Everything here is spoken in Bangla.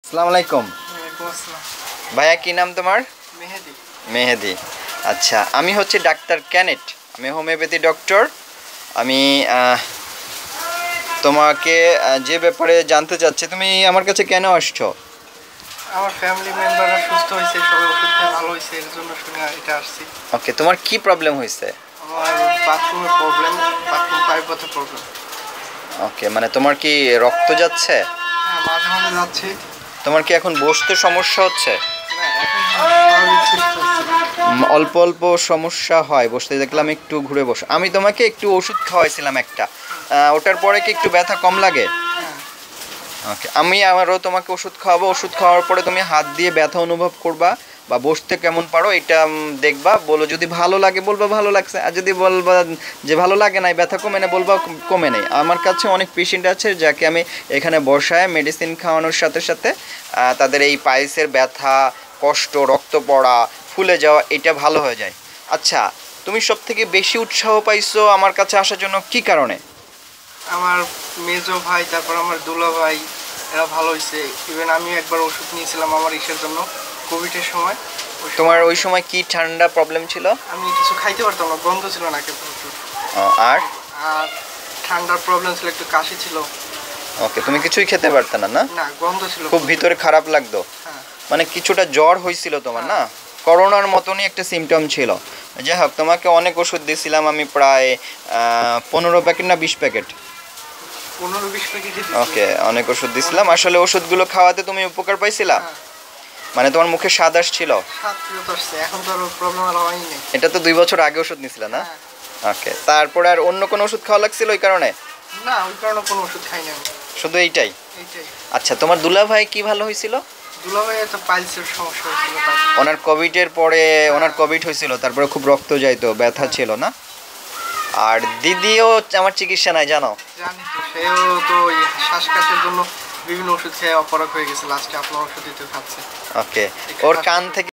আসসালামু আলাইকুম। ভাইয়া কি নাম তোমার? মেহেদি। মেহেদি। আচ্ছা, আমি হচ্ছে ডাক্তার ক্যানেট, আমি হোমিওপ্যাথি ডক্টর। আমি তোমাকে যে ব্যাপারে জানতে চাচ্ছি, তুমি আমার কাছে কেন আসছো? আমার ফ্যামিলি মেম্বাররা সুস্থ হয়েছে, সবাই ওষুধ খেয়ে ভালো হয়েছে, এর জন্য শুনে এটা আসছি। ওকে, তোমার কি প্রবলেম হয়েছে? আমার বাথরুমের প্রবলেম, বাথরুম পাইপ ব্যথা প্রবলেম। ওকে, মানে তোমার কি রক্ত যাচ্ছে? হ্যাঁ, মাঝে মাঝে যাচ্ছে। তোমার কি এখন বসতে সমস্যা হচ্ছে? না, এখন স্বাভাবিক সুস্থ হচ্ছে। অল্প অল্প সমস্যা হয় বসতে, দেখলাম একটু ঘুরে বসো। আমি তোমাকে একটু ওষুধ খাওয়াইছিলাম একটা, ওটার পরে কি একটু ব্যথা কম লাগে? হ্যাঁ, ওকে, আমি আবারও তোমাকে ওষুধ খাওয়াবো। ওষুধ খাওয়ার পরে তুমি হাত দিয়ে ব্যথা অনুভব করবা বা বসতে কেমন পারো এটা দেখবা। বলো, যদি ভালো লাগে বলবা ভালো লাগছে, আর যদি বলবা যে ভালো লাগে নাই, ব্যথা কমে না, বলবা কমে নেই। আমার কাছে অনেক পেশেন্ট আছে যাকে আমি এখানে বসায় মেডিসিন খাওয়ানোর সাথে সাথে তাদের এই পাইলসের ব্যথা, কষ্ট, রক্ত পড়া, ফুলে যাওয়া এটা ভালো হয়ে যায়। আচ্ছা, তুমি সব থেকে বেশি উৎসাহ পাইছো আমার কাছে আসার জন্য কি কারণে? আমার মেজো ভাই, তারপর আমার দুলা ভাই, এরা ভালো হয়েছে। ইভেন আমি একবার ওষুধ নিয়েছিলাম আমার ইসের জন্য, কোভিডের সময়। তোমার ওই সময় কি ঠান্ডা প্রবলেম ছিল? আমি কিছু খাইতে পারতাম না, গন্ধ ছিল নাকে প্রচুর। আর আর ঠান্ডার প্রবলেম ছিল, একটু কাশি ছিল। ওকে, তুমি কিছুই খেতে পারতে না? না, না, গন্ধ ছিল খুব ভিতরে খারাপ লাগতো। হ্যাঁ। মানে কিছুটা জ্বর হয়েছিল তোমার, না? করোনার মতনই একটা সিমটম ছিল। যাই হোক, তোমাকে অনেক ওষুধ দিয়েছিলাম আমি, প্রায় 15 প্যাকেট না 20 প্যাকেট। 15-20 প্যাকেট। ওকে, অনেক ওষুধ দিয়েছিলাম। আসলে ওষুধগুলো খাওয়াতে তুমি উপকার পাইছিলা? হ্যাঁ। মানে তোমার মুখে স্বাদ আসছিল? স্বাদ ফেরত আসছে, এখন তো আর প্রবলেম আর হয়নি। এটা তো 2 বছর আগে ওষুধ নিয়েছিলা, না? হ্যাঁ। ওকে, তারপরে আর অন্য কোনো ওষুধ খাওয়া লাগছিল ওই কারণে? না, ওই কারণে কোনো ওষুধ খাইনি আমি। শুধু এইটাই? এইটাই। আচ্ছা, তোমার দুলা ভাই কি ভালো হয়েছিল? দুলাভাইয়ের তো পাইলসের সমস্যা হয়েছিল তার। ওনার কোভিডের পরে, ওনার কোভিড হয়েছিল, তারপরে খুব রক্ত যাইতো, ব্যথা ছিল, না? আর দিদিও আমার চিকিৎসা নাই, জানো? জানি তো, সেও তো ওই শ্বাসকাশের জন্য বিভিন্ন ওষুধ খেয়ে অপারক হয়ে গেছে, লাস্টে আপনার ওষুধ দিতে খাচ্ছে। ওকে, ওর কান থেকে